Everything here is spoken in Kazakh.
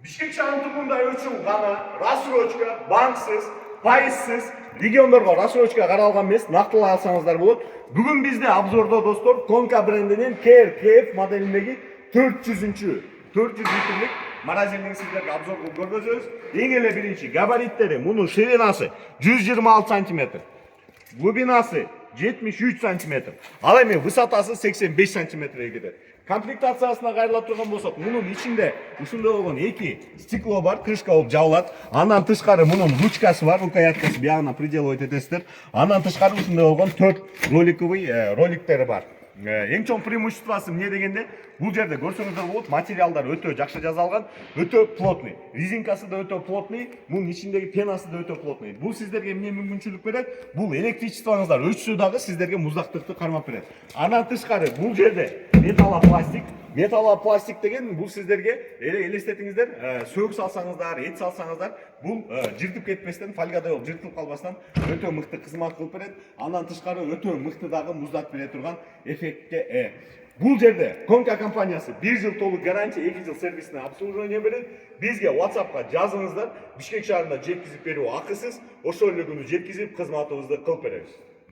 Bishkek shahri turgundari uchun g'ana rassrochka, banksiz, faizsiz legionlarga rassrochka qaralgan emas, naqdlay olsangizlar bo'ladi. Bugun bizda obzorda do'stlar Konka brendining KF modelidagi 400 litrlik morozelning sizlarga obzor qilib ko'rsatamiz. Eng ele birinchi gabaritlari, buni shirinasi 126 cm, glubinasi 73 cm, al endi vысотасы 85 cm ketadi. Komplектациясына qayrilib turgan bo'lsak, bunun içinde ушундай болгон эки стекло бар, крышка болуп жабылат. Андан тышкары мунун ручкасы бар, рукояткасы биягына приделывать этесиздер. Андан тышкары ушундай болгон 4 роликтери бар. Эң чоң преимуществосы эмне дегенде, бул жерде көрсөңүздөр болот, материалдар өтө жакшы жасалган, өтө плотный. Резинкасы да өтө плотный, мунун ичиндеги пенасы да өтө плотный. Бул сиздерге эмне мүмкүнчүлүк берет? Бул электричествоңуздар өчсө дагы сиздерге муздактыкты кармап берет. Андан тышкары бул жерде металлопластик деген бул сиздерге элестетиңиздер, сөөк салсаңыздар, эт салсаңыздар, бул жыртып кетпестен, фольгада болуп жыртылып калбастан өтө мыкты кызмат кылып берет. Андан тышкары өтө мыкты дагы муздат бере турган эффектке ээ. Бул жерде Konka компаниясы 1 жыл толук гарантия, 2 жыл сервисный обслуживание берет. Бизге WhatsApp'ка жазыңыздар, Бишкек шаарына жеткизип берүү акысыз, ошол эле күнү жеткизип кызматыбызды кылып беребиз.